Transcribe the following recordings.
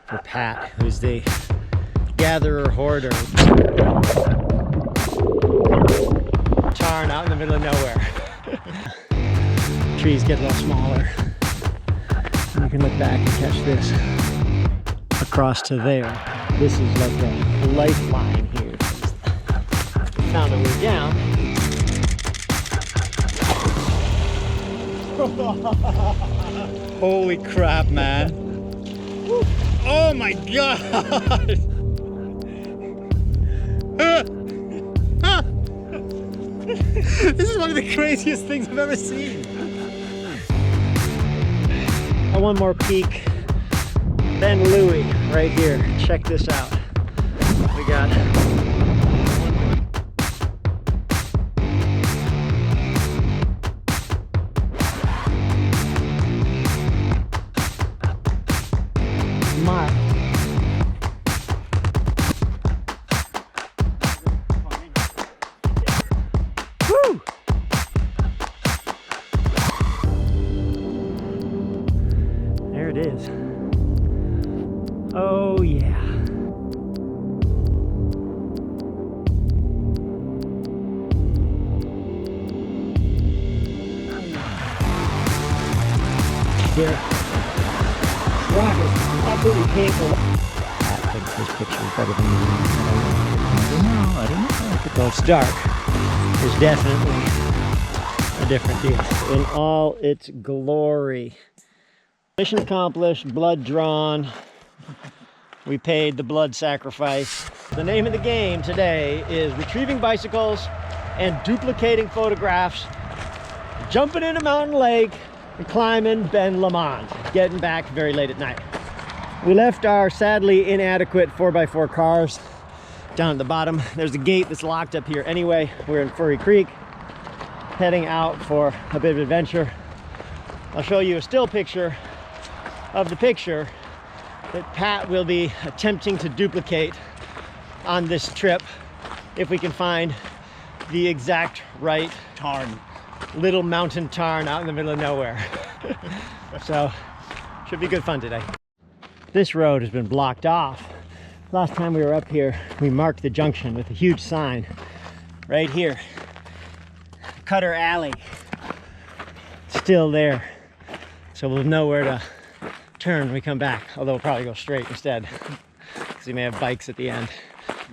for Pat, who's the gatherer hoarder. Tarn out in the middle of nowhere. Trees get a little smaller. And you can look back and catch this across to there. This is like a lifeline here. We found a way down. Holy crap, man. Oh my god! This is one of the craziest things I've ever seen. One more peek. Ben Lomond right here. Check this out. We got Mark. Woo! There it is. Oh yeah. Here. Rock is absolutely painful. I think this picture is better than the one. I don't know. Well, it's dark. There's definitely a different deal. In all its glory. Mission accomplished, blood drawn. We paid the blood sacrifice. The name of the game today is retrieving bicycles and duplicating photographs, jumping in a mountain lake, and climbing Ben Lomond, getting back very late at night. We left our sadly inadequate 4x4 cars down at the bottom. There's a gate that's locked up here anyway. We're in Furry Creek, heading out for a bit of adventure. I'll show you a still picture of the picture that Pat will be attempting to duplicate on this trip if we can find the exact right Tarn. little mountain tarn out in the middle of nowhere. So should be good fun today. This road has been blocked off. Last time we were up here, we marked the junction with a huge sign right here. Cutter Alley, still there. So we'll know where to turn when we come back, although we'll probably go straight instead because we may have bikes at the end,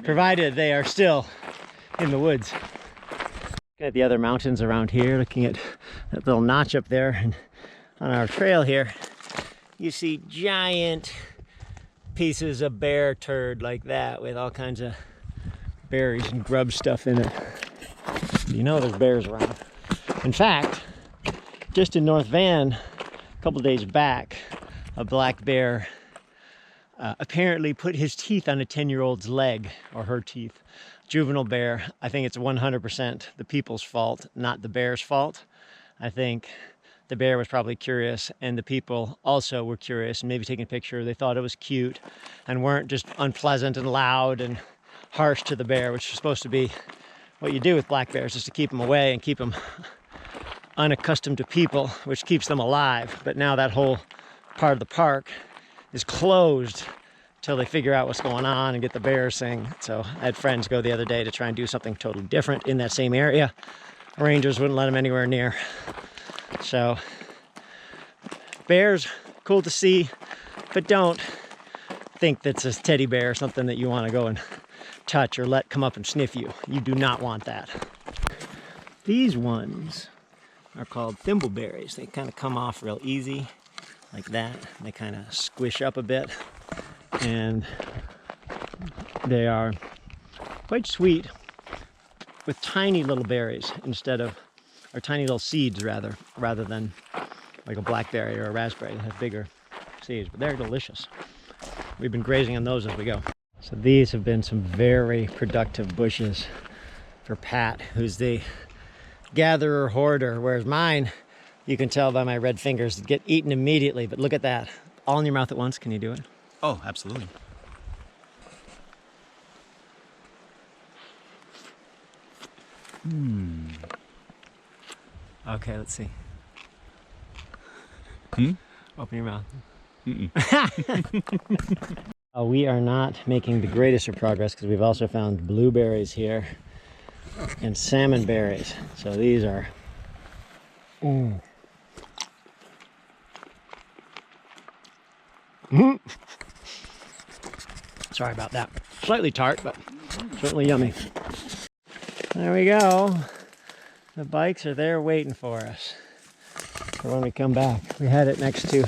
provided they are still in the woods. Look at the other mountains around here, looking at that little notch up there, and on our trail here you see giant pieces of bear turd like that with all kinds of berries and grub stuff in it. You know there's bears around. In fact, just in North Van a couple days back, a black bear apparently put his teeth on a 10-year-old's leg, or her teeth. Juvenile bear. I think it's 100% the people's fault, not the bear's fault. I think the bear was probably curious, and the people also were curious and maybe taking a picture. They thought it was cute and weren't just unpleasant and loud and harsh to the bear, which is supposed to be what you do with black bears, is to keep them away and keep them unaccustomed to people, which keeps them alive. But now that whole part of the park is closed until they figure out what's going on and get the bears thing. So I had friends go the other day to try and do something totally different in that same area. Rangers wouldn't let them anywhere near. So bears, cool to see, but don't think that's a teddy bear or something that you want to go and touch or let come up and sniff you. You do not want that. These ones are called thimbleberries. They kind of come off real easy like that. They kind of squish up a bit, and they are quite sweet with tiny little berries instead of, or tiny little seeds rather than like a blackberry or a raspberry that have bigger seeds, but they're delicious. We've been grazing on those as we go. So these have been some very productive bushes for Pat, who's the gatherer hoarder, whereas mine, you can tell by my red fingers, get eaten immediately. But look at that, all in your mouth at once. Can you do it? Oh, absolutely. Okay, let's see. Hmm? Open your mouth. We are not making the greatest of progress because we've also found blueberries here and salmon berries. So these are sorry about that. Slightly tart, but certainly yummy. There we go. The bikes are there waiting for us for when we come back. We had it next to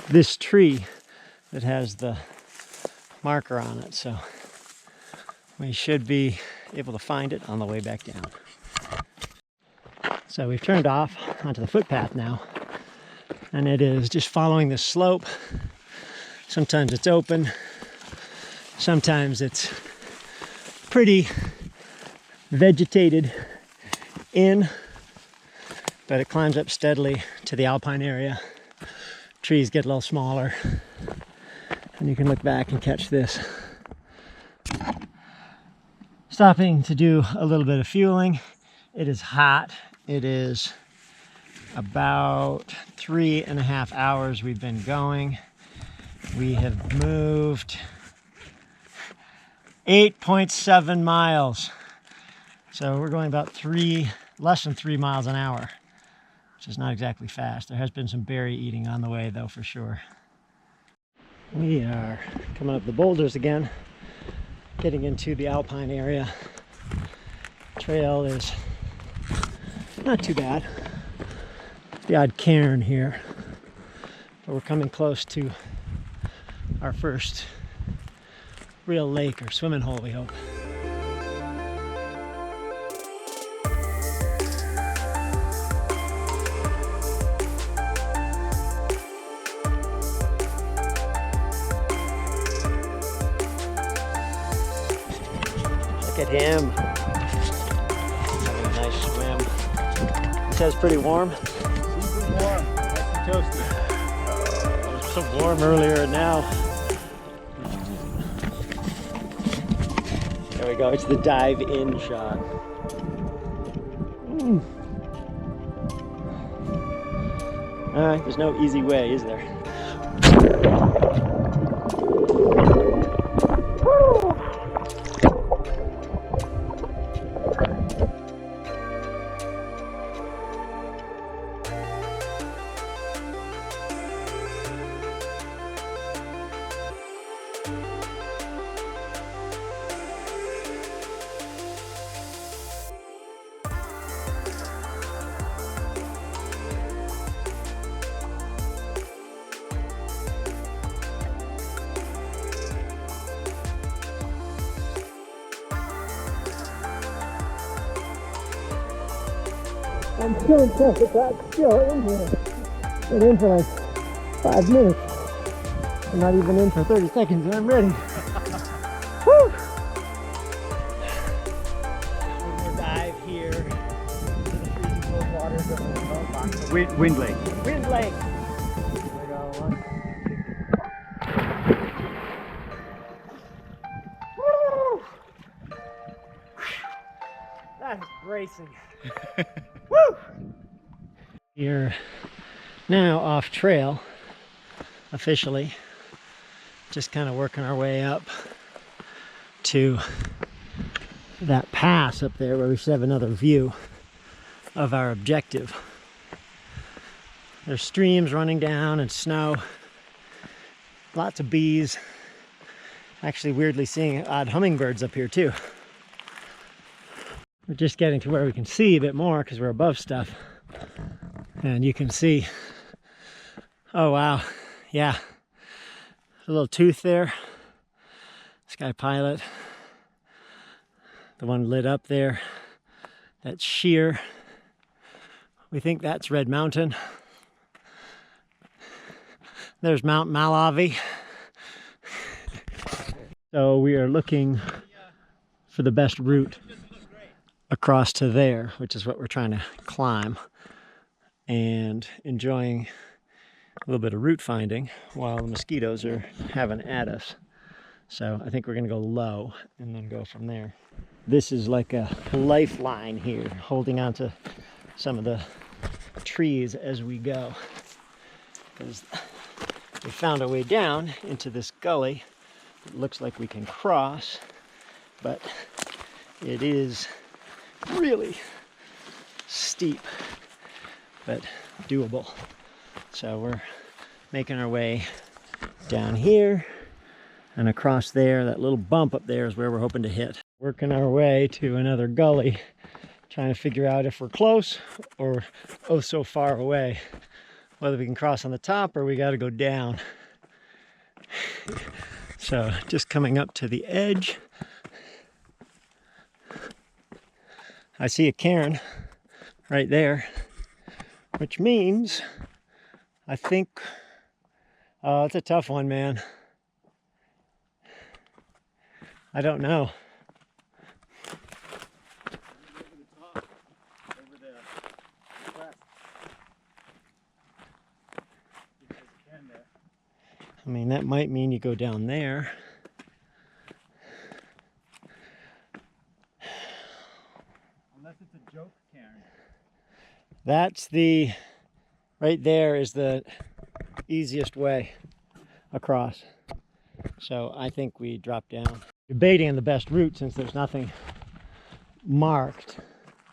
this tree that has the marker on it, so we should be able to find it on the way back down. So we've turned off onto the footpath now, and it is just following the slope. Sometimes it's open, sometimes it's pretty vegetated in, but it climbs up steadily to the Alpine area. Trees get a little smaller, and you can look back and catch this. Stopping to do a little bit of fueling. It is hot. It is about 3.5 hours we've been going. We have moved 8.7 miles. So we're going about less than 3 miles an hour, which is not exactly fast. There has been some berry eating on the way though, for sure. We are coming up the boulders again, getting into the Alpine area. Trail is not too bad. The odd cairn here, but we're coming close to our first real lake or swimming hole, we hope. Look at him having a nice swim. It says pretty warm. Super warm. Nice and toasty. It was so warm earlier, and now there we go. It's the dive in shot. All right, there's no easy way, is there? I'm still impressed that that's still in here. Been in for like 5 minutes. I'm not even in for 30 seconds and I'm ready. Woo! One more dive here to the freezing cold waters of the Wind Lake. Wind Lake. There we go. Woo! That is bracing. Woo! We're now off trail, officially. Just kind of working our way up to that pass up there where we should have another view of our objective. There's streams running down and snow. Lots of bees. Actually, weirdly seeing odd hummingbirds up here too. We're just getting to where we can see a bit more because we're above stuff. And you can see, oh wow, yeah, a little tooth there. Sky Pilot, the one lit up there, that's sheer. We think that's Red Mountain. There's Mount Malawi. So we are looking for the best route across to there, which is what we're trying to climb, and enjoying a little bit of route finding while the mosquitoes are having at us. So I think we're going to go low and then go from there. This is like a lifeline here, holding on to some of the trees as we go, because We found our way down into this gully. It looks like we can cross, but it is really steep, but doable. So we're making our way down here and across there. That little bump up there is where we're hoping to hit. Working our way to another gully, trying to figure out if we're close or oh so far away, whether we can cross on the top or we got to go down. So just coming up to the edge. I see a cairn right there, which means I think, oh, it's a tough one, man. I don't know. I mean, that might mean you go down there. Unless it's a joke cairn. That's the, right there is the easiest way across. So I think we drop down. Debating on the best route since there's nothing marked.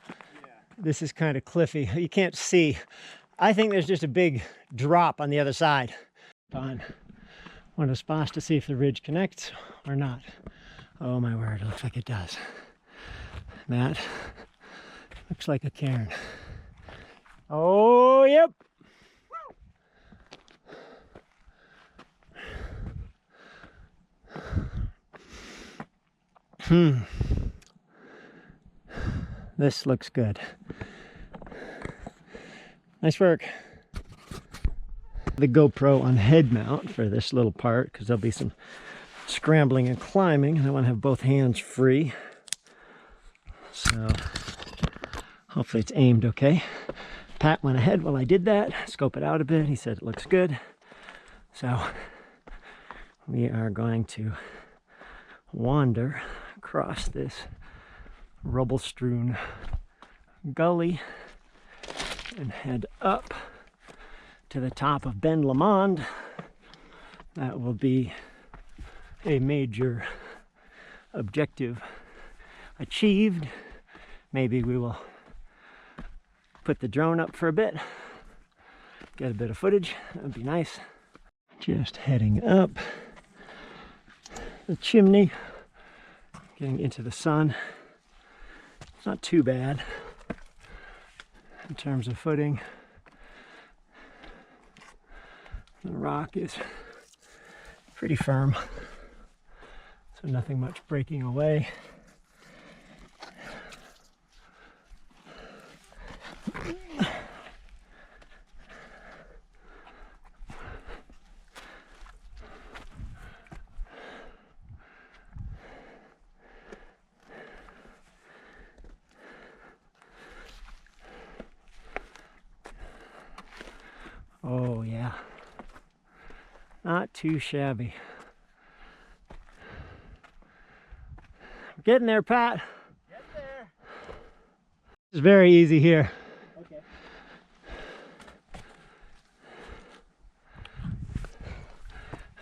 Yeah. This is kind of cliffy. You can't see. I think there's just a big drop on the other side. Fine. One of the spots to see if the ridge connects or not. Oh my word, it looks like it does. That looks like a cairn. Oh, yep. This looks good. Nice work. The GoPro on head mount for this little part because there'll be some scrambling and climbing and I want to have both hands free. So hopefully it's aimed okay. Pat went ahead while I did that, scope it out a bit. He said it looks good. So we are going to wander across this rubble-strewn gully and head up to the top of Ben Lomond. That will be a major objective achieved. Maybe we will put the drone up for a bit, get a bit of footage. That would be nice. Just heading up the chimney, getting into the sun. It's not too bad in terms of footing. The rock is pretty firm, so nothing much breaking away. Oh yeah, not too shabby. We're getting there, Pat. Get there. It's very easy here. Okay.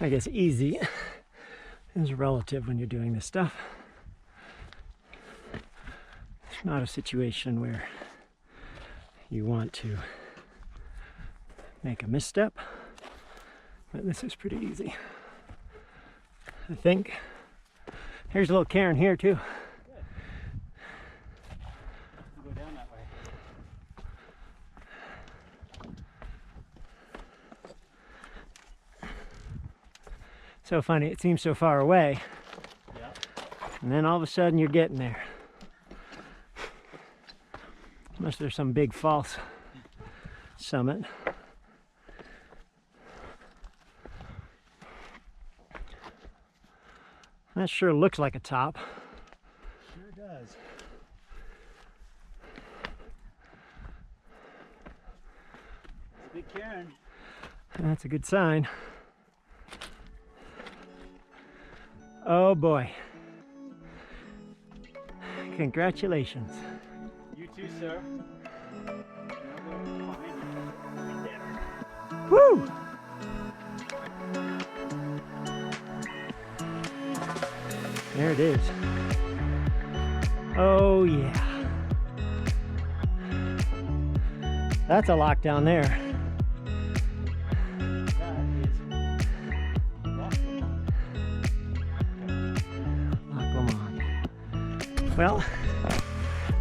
I guess easy is relative when you're doing this stuff. It's not a situation where you want to make a misstep, but this is pretty easy, I think. Here's a little cairn here too. Good. We'll go down that way. So funny, it seems so far away, Yeah. and then all of a sudden you're getting there. Unless there's some big false summit. That sure looks like a top. Sure does. It's a big cairn. That's a good sign. Oh boy. Congratulations. You too, sir. Woo! There it is. Oh yeah. That's a lock down there. Loch Lomond. Well,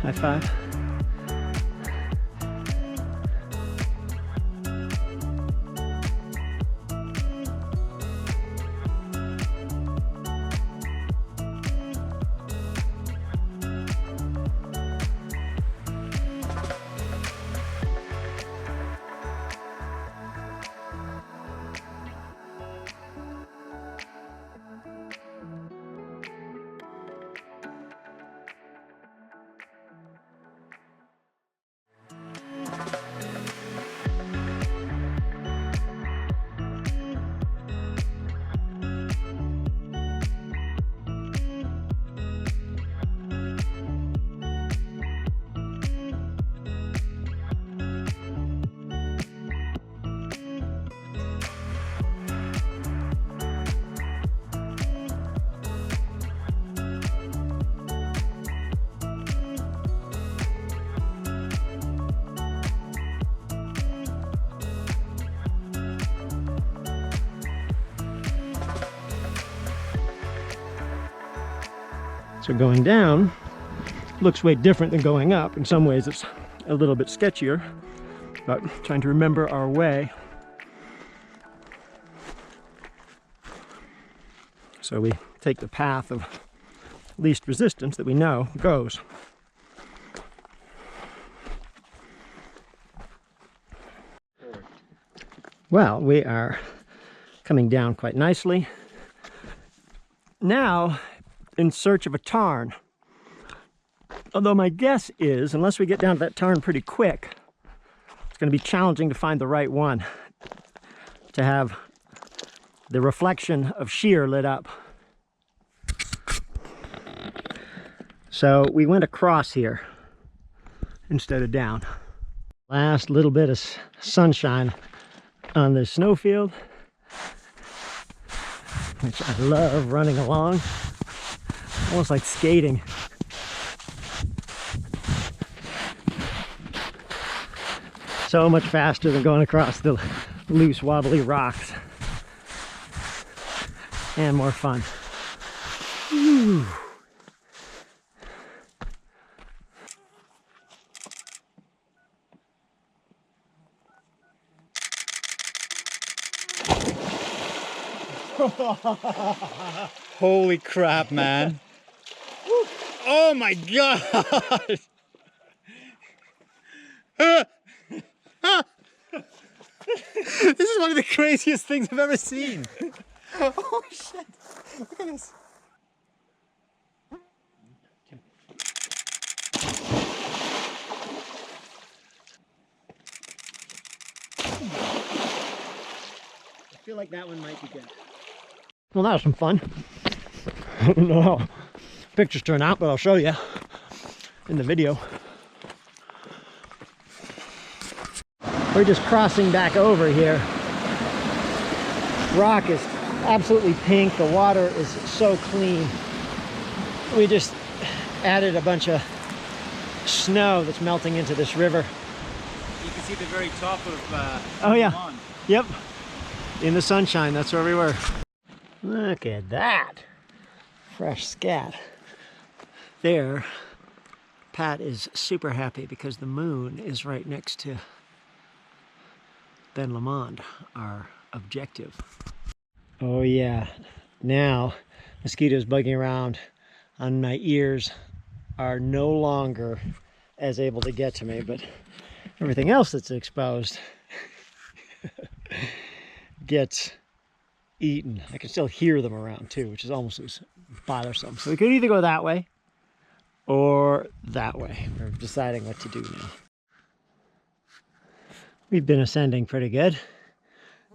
high five. So going down looks way different than going up. In some ways it's a little bit sketchier, but trying to remember our way. So we take the path of least resistance that we know goes. Well, we are coming down quite nicely. Now, in search of a tarn. Although my guess is, unless we get down to that tarn pretty quick, it's going to be challenging to find the right one to have the reflection of sheer lit up. So we went across here instead of down. Last little bit of sunshine on the snowfield, which I love running along. Almost like skating. So much faster than going across the loose, wobbly rocks. And more fun. Woo. Holy crap, man. Oh my god! This is one of the craziest things I've ever seen. Oh shit! Look at this. I feel like that one might be good. Well, that was some fun. I don't know how pictures turn out, but I'll show you in the video. We're just crossing back over here. Rock is absolutely pink. The water is so clean. We just added a bunch of snow that's melting into this river. You can see the very top of oh yeah, Lomond. Yep. In the sunshine, that's where we were. Look at that. Fresh scat. There, Pat is super happy because the moon is right next to Ben Lomond, our objective. Oh yeah, now mosquitoes bugging around on my ears are no longer as able to get to me, but everything else that's exposed gets eaten. I can still hear them around too, which is almost as bothersome. So we could either go that way or that way. We're deciding what to do now. We've been ascending pretty good.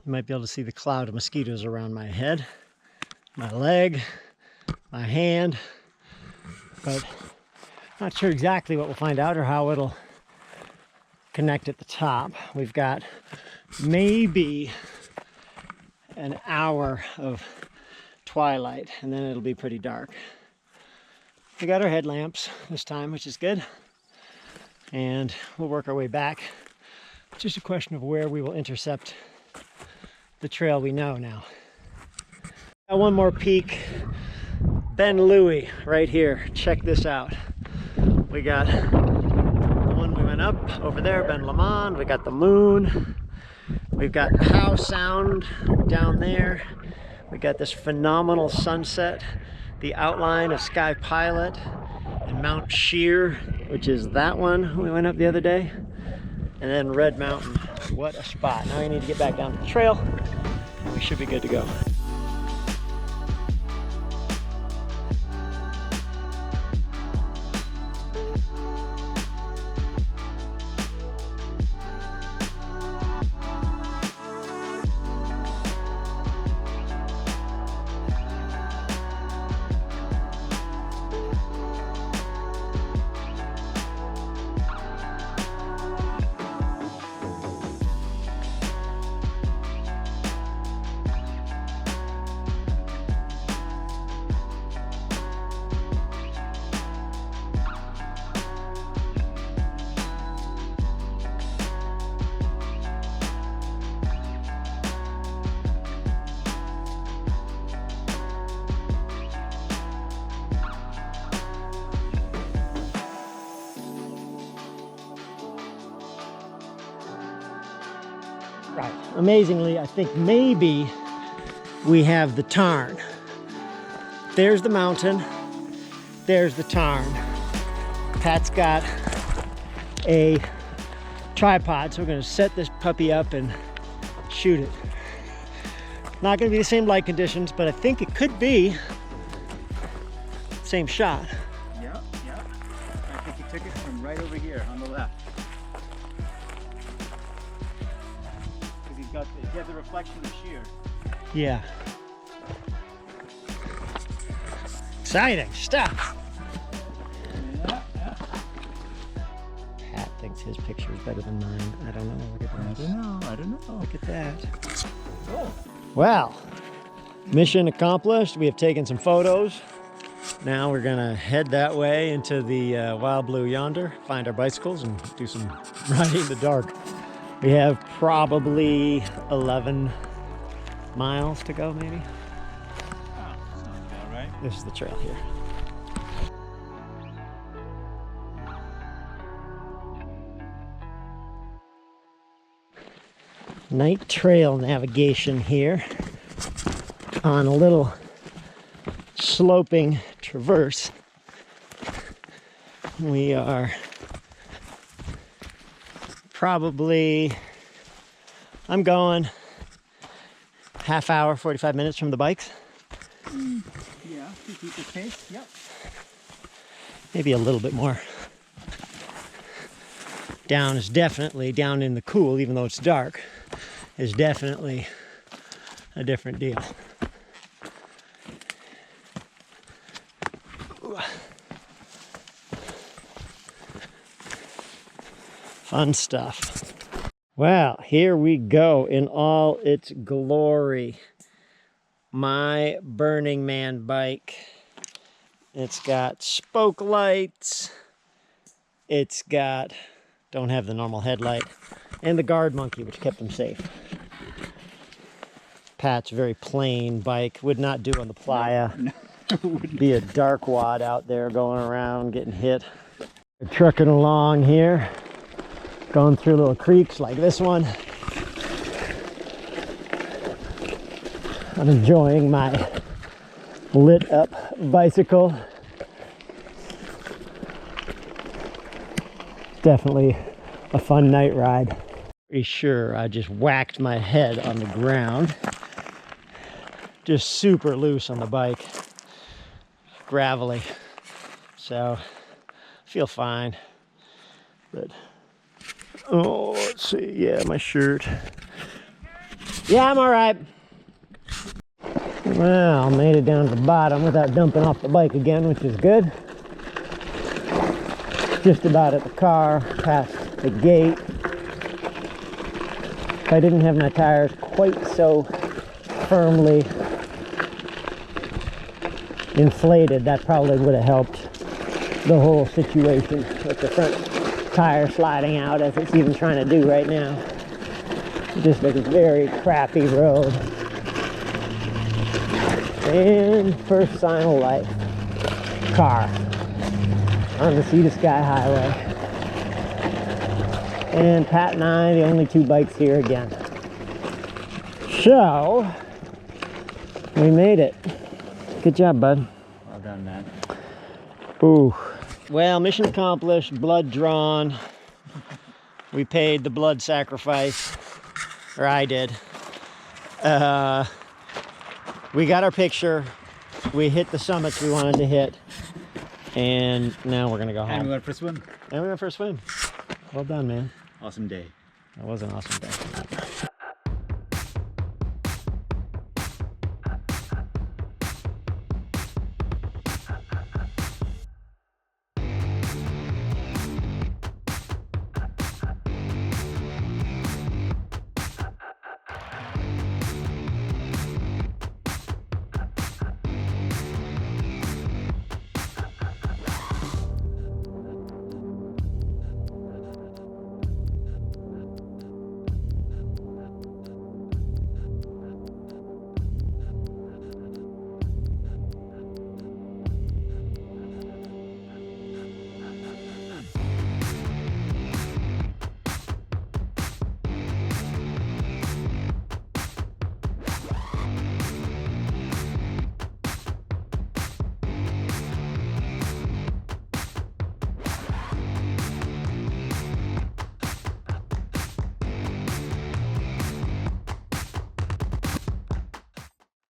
You might be able to see the cloud of mosquitoes around my head, my leg, my hand, but not sure exactly what we'll find out or how it'll connect at the top. We've got maybe an hour of twilight and then it'll be pretty dark. We got our headlamps this time, which is good. And we'll work our way back. It's just a question of where we will intercept the trail we know now. Got one more peak. Ben Louis right here. Check this out. We got the one we went up over there, Ben Lomond. We got the moon. We've got Howe Sound down there. We got this phenomenal sunset, the outline of Sky Pilot, and Mount Sheer, which is that one we went up the other day. And then Red Mountain. What a spot. Now we need to get back down to the trail, and we should be good to go. Right. Amazingly, I think maybe we have the tarn. There's the mountain. There's the tarn. Pat's got a tripod, so we're going to set this puppy up and shoot it. Not going to be the same light conditions, but I think it could be the same shot. Yeah. I think he took it from right over here on the left. He had the reflection of sheer. Yeah. Exciting stuff. Yeah. Pat thinks his picture is better than mine. I don't know. Look at that. I don't know. Look at that. Oh. Well, mission accomplished. We have taken some photos. Now we're gonna head that way into the wild blue yonder, find our bicycles, and do some riding in the dark. We have probably 11 miles to go, maybe. Oh, sounds about right. This is the trail here. Night trail navigation here on a little sloping traverse. We are probably, I'm going half hour, 45 minutes from the bikes. Yeah, you keep the pace. Yep. Maybe a little bit more. Down is definitely, down in the cool, even though it's dark, is definitely a different deal. Fun stuff. Well, here we go in all its glory. My Burning Man bike. It's got spoke lights. It's got, don't have the normal headlight, and the guard monkey, which kept them safe. Pat's very plain bike. Would not do on the playa. No. Be a dark wad out there going around, getting hit. We're trucking along here. Going through little creeks like this one. I'm enjoying my lit up bicycle. Definitely a fun night ride. Pretty sure I just whacked my head on the ground. Just super loose on the bike. Gravelly. So I feel fine. But oh, let's see. Yeah, my shirt. Yeah, I'm all right. Well, made it down to the bottom without dumping off the bike again, which is good. Just about at the car, past the gate. If I didn't have my tires quite so firmly inflated, that probably would have helped. the whole situation with the front tire sliding out as it's even trying to do right now. Just like a very crappy road. And first sign of life. Car on the Sea to Sky Highway. And Pat and I, the only two bikes here again. So, we made it. Good job, bud. Well done, man. Ooh. Well, mission accomplished, blood drawn. We paid the blood sacrifice. Or I did. We got our picture. We hit the summits we wanted to hit. And now we're gonna go home. And we went for a swim. And we went for a swim. Well done, man. Awesome day. That was an awesome day.